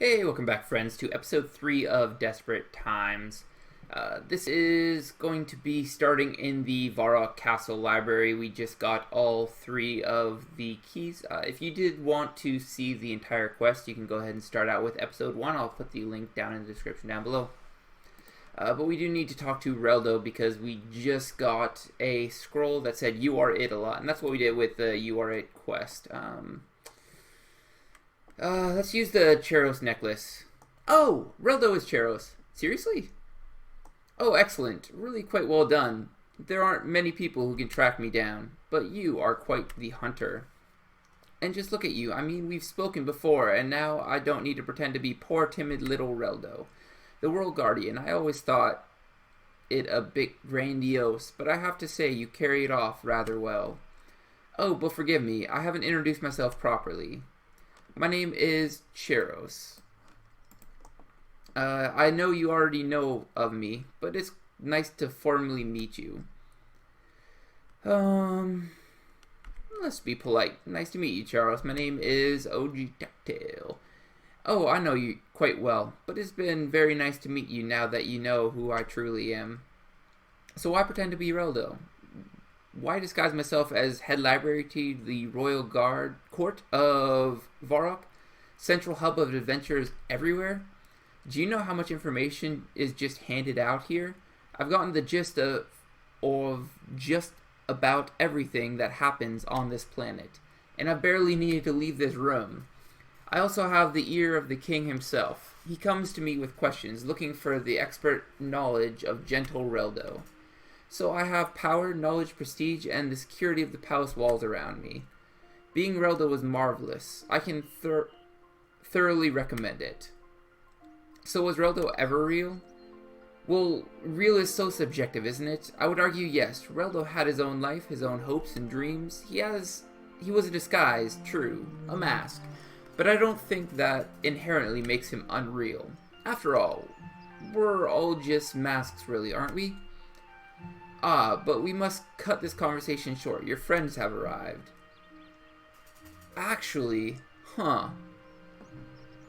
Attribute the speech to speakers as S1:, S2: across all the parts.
S1: Hey, welcome back, friends, to episode 3 of Desperate Times. This is going to be starting in the Varrock Castle Library. We just got all 3 of the keys. If you did want to see the entire quest, you can go ahead and start out with episode 1. I'll put the link down in the description down below. But we do need to talk to Reldo because we just got a scroll that said "You are it" a lot, and that's what we did with the "You are it" quest. Let's use the Cheros necklace. Oh, Reldo is Cheros. Seriously? Oh, excellent. Really quite well done. There aren't many people who can track me down, but you are quite the hunter. And just look at you. I mean, we've spoken before, and now I don't need to pretend to be poor, timid little Reldo. The World Guardian, I always thought it a bit grandiose, but I have to say you carry it off rather well. Oh, but forgive me, I haven't introduced myself properly. My name is Cheros. I know you already know of me, but it's nice to formally meet you. Let's be polite. Nice to meet you, Cheros. My name is OG Ducktail. Oh, I know you quite well, but it's been very nice to meet you now that you know who I truly am. So why pretend to be Reldo? Why disguise myself as head library to the Royal Guard Court of Varrock, central hub of adventures everywhere? Do you know how much information is just handed out here? I've gotten the gist of just about everything that happens on this planet, and I barely needed to leave this room. I also have the ear of the king himself. He comes to me with questions, looking for the expert knowledge of gentle Reldo. So I have power, knowledge, prestige, and the security of the palace walls around me. Being Reldo was marvelous. I can thoroughly recommend it. So was Reldo ever real? Well, real is so subjective, isn't it? I would argue yes. Reldo had his own life, his own hopes and dreams. He was a disguise, true, a mask. But I don't think that inherently makes him unreal. After all, we're all just masks really, aren't we? Ah, but we must cut this conversation short. Your friends have arrived. Actually,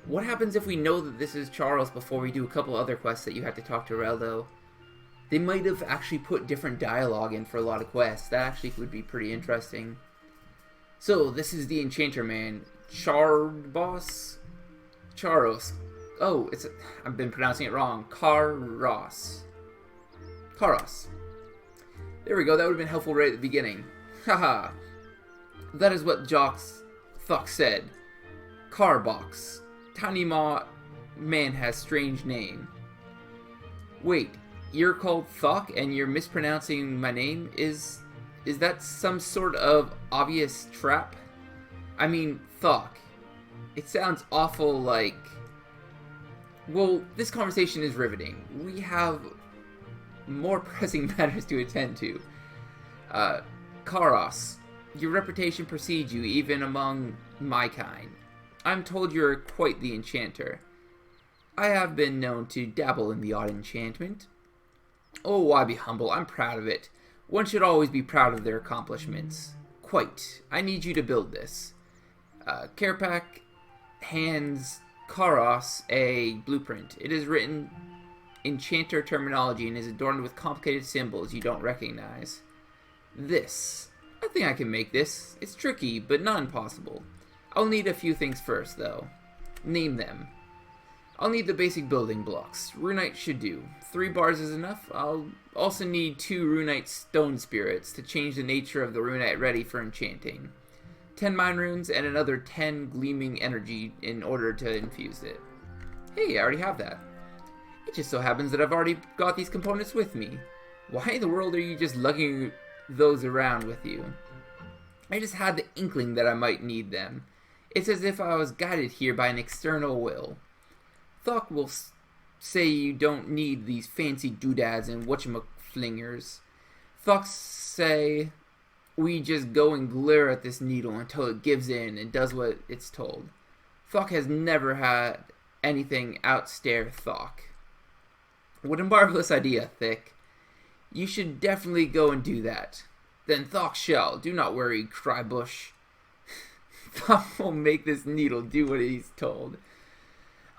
S1: what happens if we know that this is Charles before we do a couple other quests that you have to talk to Reldo? They might have actually put different dialogue in for a lot of quests. That actually would be pretty interesting. So, this is the Enchanter Man. Charos. Oh, I've been pronouncing it wrong. Karos. There we go, that would have been helpful right at the beginning. Haha. That is what Thok said. Carbox. Tiny man has strange name. Wait, you're called Thok and you're mispronouncing my name? Is that some sort of obvious trap? I mean, Thok. It sounds awful like... Well, this conversation is riveting. We have more pressing matters to attend to. Karos, your reputation precedes you even among my kind. I'm told you're quite the enchanter. I have been known to dabble in the odd enchantment. Oh, why be humble? I'm proud of it. One should always be proud of their accomplishments. Quite. I need you to build this. Kerpak hands Karos a blueprint. It is written enchanter terminology and is adorned with complicated symbols you don't recognize. This. I think I can make this. It's tricky, but not impossible. I'll need a few things first, though. Name them. I'll need the basic building blocks. Runite should do. 3 bars is enough. I'll also need 2 Runite stone spirits to change the nature of the Runite ready for enchanting. 10 mine runes and another 10 gleaming energy in order to infuse it. Hey, I already have that. It just so happens that I've already got these components with me. Why in the world are you just lugging those around with you? I just had the inkling that I might need them. It's as if I was guided here by an external will. Thok will say you don't need these fancy doodads and whatchamaflingers. Thok say we just go and glare at this needle until it gives in and does what it's told. Thok has never had anything outstare Thok. What a marvelous idea, Thick. You should definitely go and do that. Then Thok shall. Do not worry, Crybush. Thok will make this needle do what he's told.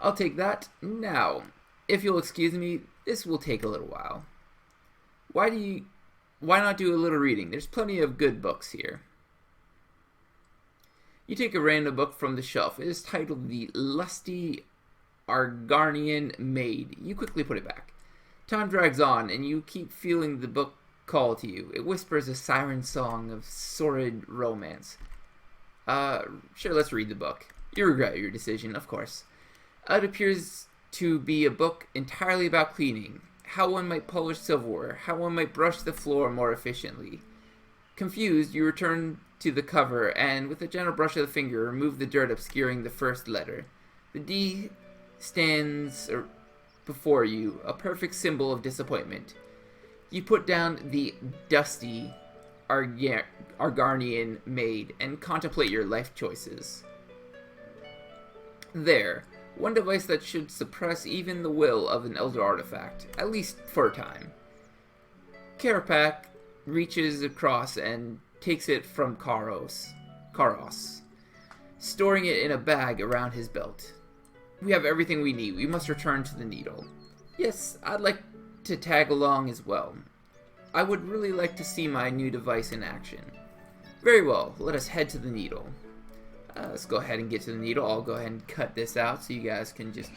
S1: I'll take that. Now, if you'll excuse me, this will take a little while. Why not do a little reading? There's plenty of good books here. You take a random book from the shelf. It is titled The Lusty Argarnian Maid. You quickly put it back. Time drags on, and you keep feeling the book call to you. It whispers a siren song of sordid romance. Sure, let's read the book. You regret your decision, of course. It appears to be a book entirely about cleaning. How one might polish silverware. How one might brush the floor more efficiently. Confused, you return to the cover, and with a gentle brush of the finger, remove the dirt obscuring the first letter. The D stands before you, a perfect symbol of disappointment. You put down the dusty Argarnian maid and contemplate your life choices. There, one device that should suppress even the will of an elder artifact, at least for a time. Karapak reaches across and takes it from Karos, storing it in a bag around his belt. We have everything we need. We must return to the needle. Yes, I'd like to tag along as well. I would really like to see my new device in action. Very well, let us head to the needle. Let's go ahead and get to the needle. I'll go ahead and cut this out so you guys can just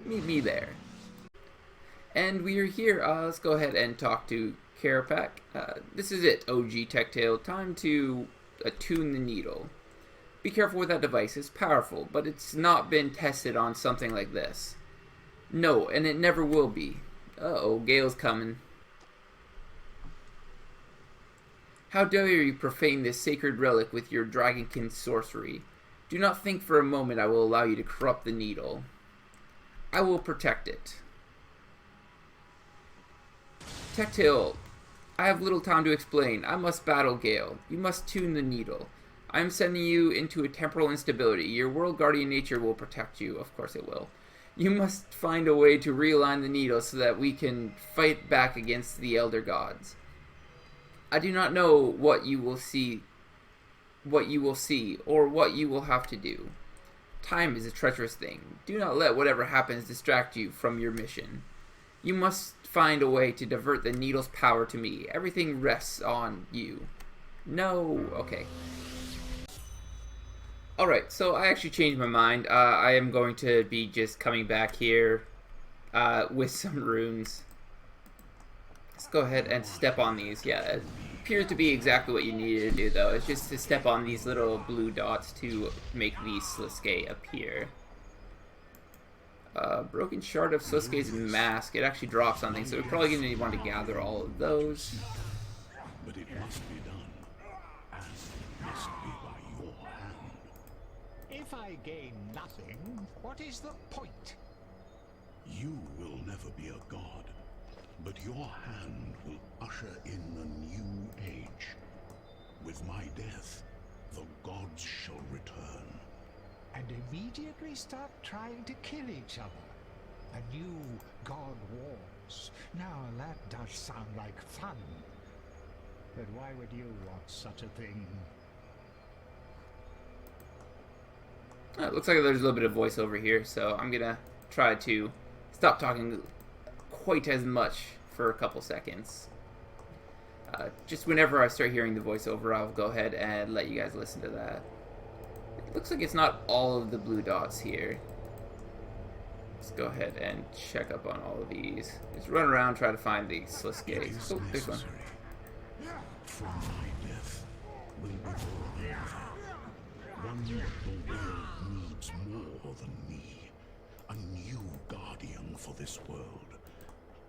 S1: meet me there. And we are here. Let's go ahead and talk to Karapak. This is it, OG Techtail. Time to attune the needle. Be careful with that device. It's powerful, but it's not been tested on something like this. No, and it never will be. Uh-oh, Gale's coming. How dare you profane this sacred relic with your dragonkin sorcery? Do not think for a moment I will allow you to corrupt the needle. I will protect it. Techtail, I have little time to explain. I must battle Gale. You must tune the needle. I am sending you into a temporal instability. Your world guardian nature will protect you. Of course it will. You must find a way to realign the needle so that we can fight back against the elder gods. I do not know what you will see, or what you will have to do. Time is a treacherous thing. Do not let whatever happens distract you from your mission. You must find a way to divert the needle's power to me. Everything rests on you. No, okay. Alright, so I actually changed my mind. I am going to be just coming back here with some runes. Let's go ahead and step on these. Yeah, it appears to be exactly what you needed to do, though. It's just to step on these little blue dots to make the Sliske appear. Broken shard of Sliske's mask. It actually drops something, so we're probably going to want to gather all of those.
S2: But it must be done, and it must be by your hand.
S3: If I gain nothing, what is the point?
S2: You will never be a god, but your hand will usher in a new age. With my death, the gods shall return.
S3: And immediately start trying to kill each other. A new god wars. Now that does sound like fun. But why would you want such a thing?
S1: It looks like there's a little bit of voiceover here, so I'm gonna try to stop talking quite as much for a couple seconds. Just whenever I start hearing the voiceover, I'll go ahead and let you guys listen to that. It looks like it's not all of the blue dots here. Let's go ahead and check up on all of these. Just run around, try to find the Sliskes. Oh, there's one.
S2: From my death will be born one that the world needs more than me. A new guardian for this world.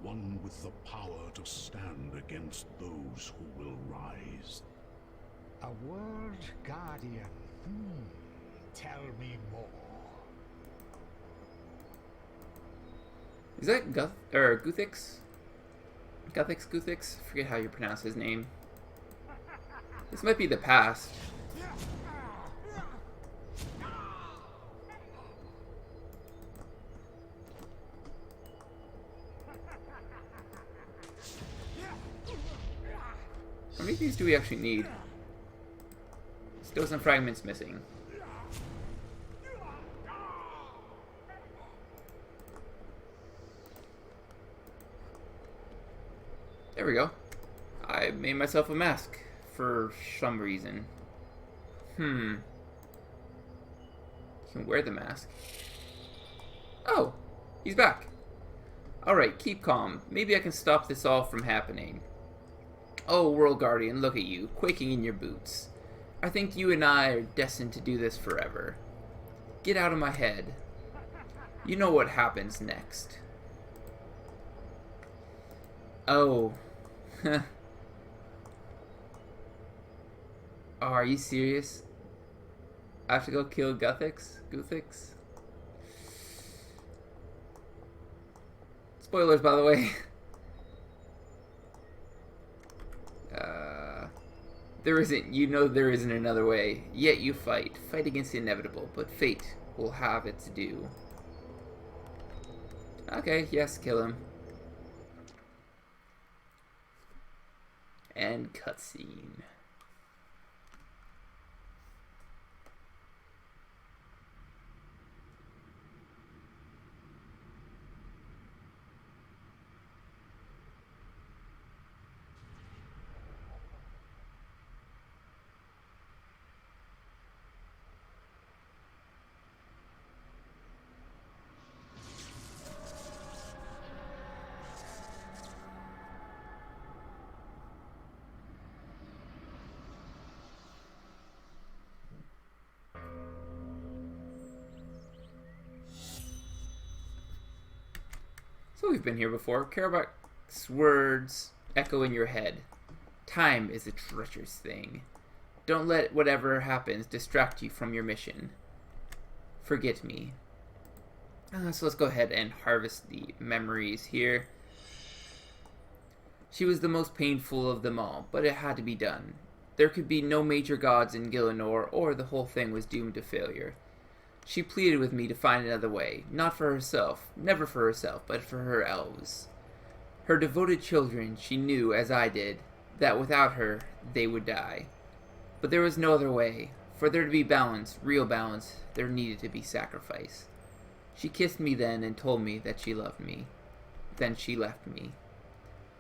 S2: One with the power to stand against those who will rise.
S3: A world guardian. Tell me more.
S1: Is that Guthix? Guthix? Forget how you pronounce his name. This might be the past. How many of these do we actually need? Still some fragments missing. There we go. I made myself a mask for some reason. You can wear the mask. Oh, he's back. Alright, keep calm. Maybe I can stop this all from happening. Oh, World Guardian, look at you, quaking in your boots. I think you and I are destined to do this forever. Get out of my head. You know what happens next. Oh. Oh, are you serious? I have to go kill Guthix? Spoilers, by the way. There isn't another way. Yet you fight against the inevitable, but fate will have its due. Okay, yes, kill him. And cutscene. So we've been here before. Karabak's words echo in your head. Time is a treacherous thing. Don't let whatever happens distract you from your mission. Forget me. So let's go ahead and harvest the memories here. She was the most painful of them all, but it had to be done. There could be no major gods in Gielinor, or the whole thing was doomed to failure. She pleaded with me to find another way, not for herself, never for herself, but for her elves. Her devoted children, she knew, as I did, that without her, they would die. But there was no other way. For there to be balance, real balance, there needed to be sacrifice. She kissed me then and told me that she loved me. Then she left me.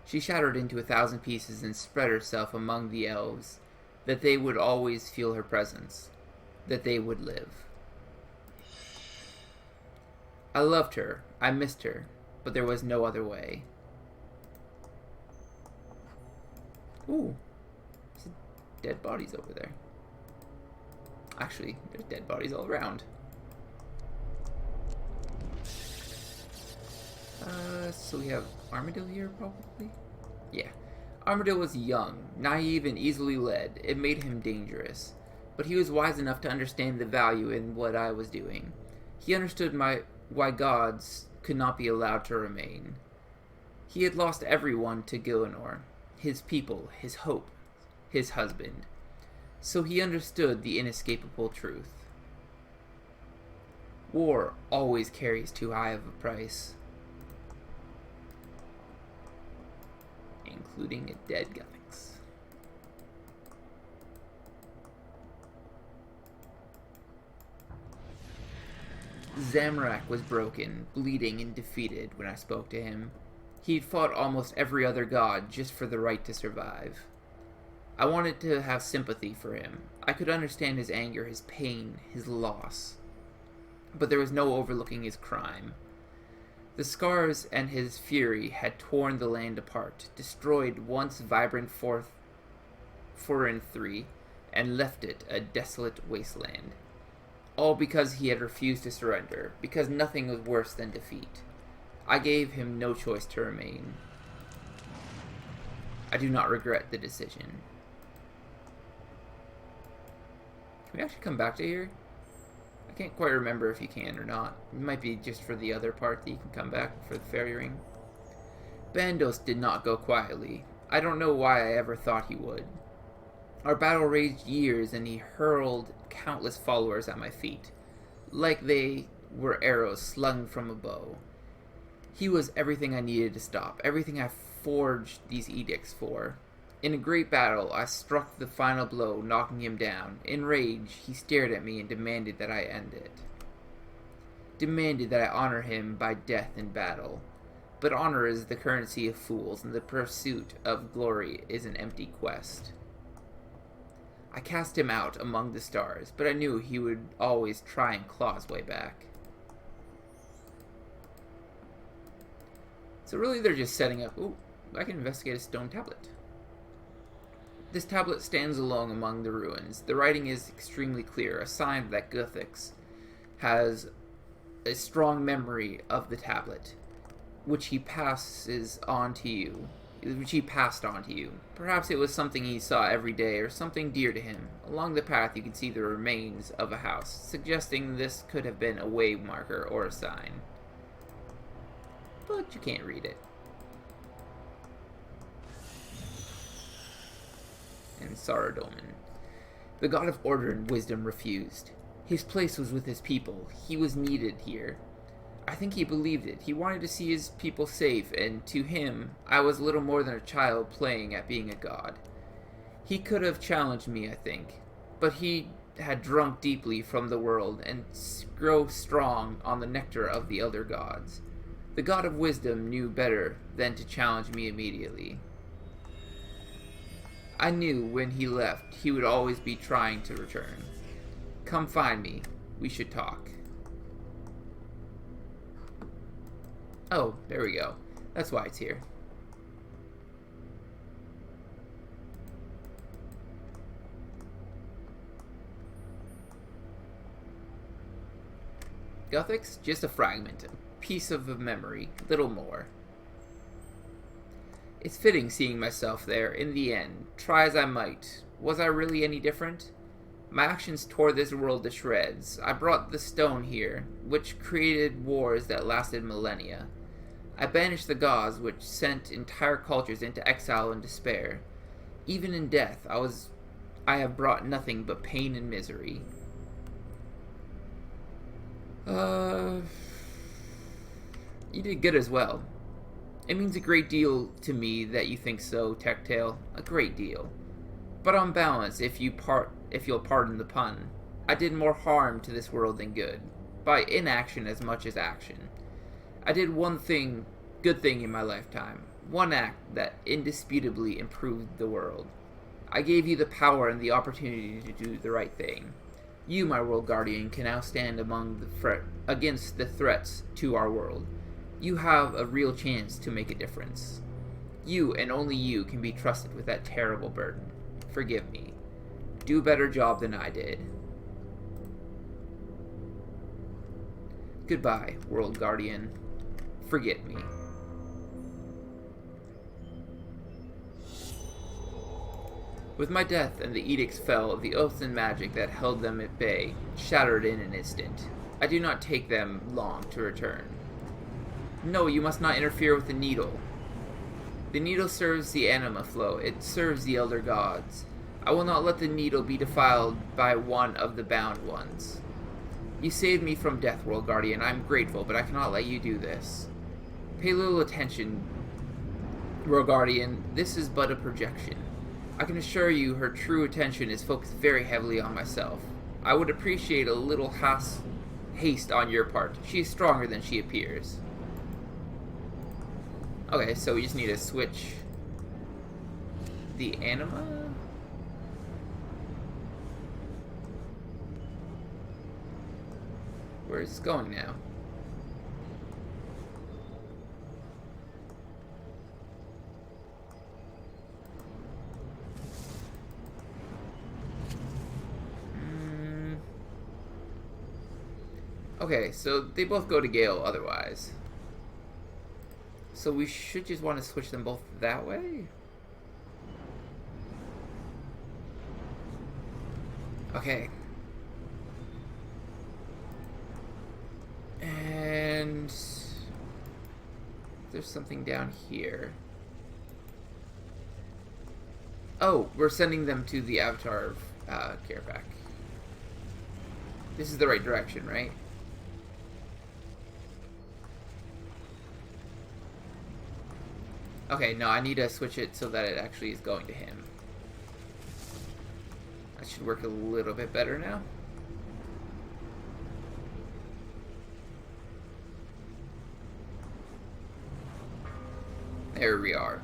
S1: She shattered into 1,000 pieces and spread herself among the elves, that they would always feel her presence, that they would live. I loved her, I missed her, but there was no other way. Ooh, there's dead bodies over there. Actually, there's dead bodies all around. So we have Armadillo here, probably? Yeah. Armadillo was young, naive, and easily led. It made him dangerous. But he was wise enough to understand the value in what I was doing. He understood why gods could not be allowed to remain. He had lost everyone to Gielinor, his people, his hope, his husband. So he understood the inescapable truth. War always carries too high of a price. Including a dead Guthix. Zamorak was broken, bleeding, and defeated when I spoke to him. He'd fought almost every other god just for the right to survive. I wanted to have sympathy for him. I could understand his anger, his pain, his loss. But there was no overlooking his crime. The scars and his fury had torn the land apart, destroyed once vibrant Foreign 3, and left it a desolate wasteland. All because he had refused to surrender, because nothing was worse than defeat. I gave him no choice to remain. I do not regret the decision. Can we actually come back to here? I can't quite remember if you can or not. It might be just for the other part that you can come back for the fairy ring. Bandos did not go quietly. I don't know why I ever thought he would. Our battle raged years, and he hurled countless followers at my feet, like they were arrows slung from a bow. He was everything I needed to stop, everything I forged these edicts for. In a great battle, I struck the final blow, knocking him down. In rage, he stared at me and demanded that I end it. Demanded that I honor him by death in battle. but honor is the currency of fools, and the pursuit of glory is an empty quest. I cast him out among the stars, but I knew he would always try and claw his way back. So really they're just setting up... Ooh, I can investigate a stone tablet. This tablet stands alone among the ruins. The writing is extremely clear, a sign that Guthix has a strong memory of the tablet, which he passes on to you. Which he passed on to you. Perhaps it was something he saw every day, or something dear to him. Along the path you can see the remains of a house, suggesting this could have been a way marker or a sign. But you can't read it. And Saradomin. The god of order and wisdom refused. His place was with his people. He was needed here. I think he believed it. He wanted to see his people safe, and to him, I was little more than a child playing at being a god. He could have challenged me, I think, but he had drunk deeply from the world and grown strong on the nectar of the elder gods. The god of wisdom knew better than to challenge me immediately. I knew when he left, he would always be trying to return. Come find me. We should talk. Oh, there we go. That's why it's here. Guthix? Just a fragment, a piece of a memory, little more. It's fitting seeing myself there, in the end. Try as I might. Was I really any different? My actions tore this world to shreds. I brought the stone here, which created wars that lasted millennia. I banished the gods, which sent entire cultures into exile and despair. Even in death, I have brought nothing but pain and misery. You did good as well. It means a great deal to me that you think so, Techtail. A great deal. But on balance, if you'll pardon the pun, I did more harm to this world than good, by inaction as much as action. I did one good thing in my lifetime, one act that indisputably improved the world. I gave you the power and the opportunity to do the right thing. You, my world guardian, can now stand against the threats to our world. You have a real chance to make a difference. You, and only you, can be trusted with that terrible burden. Forgive me. Do a better job than I did. Goodbye, world guardian. Forget me. With my death and the edicts fell, the oaths and magic that held them at bay shattered in an instant. I do not take them long to return. No, you must not interfere with the needle. The needle serves the anima flow. It serves the elder gods. I will not let the needle be defiled by one of the bound ones. You saved me from death, World Guardian. I am grateful, but I cannot let you do this. Pay little attention, World Guardian. This is but a projection. I can assure you her true attention is focused very heavily on myself. I would appreciate a little haste on your part. She is stronger than she appears. Okay, so we just need to switch the anima? Where is it going now? Okay, so they both go to Gale otherwise. So we should just want to switch them both that way? Okay. And there's something down here. Oh, we're sending them to the Avatar care pack. This is the right direction, right? Okay, no, I need to switch it so that it actually is going to him. That should work a little bit better now. There we are.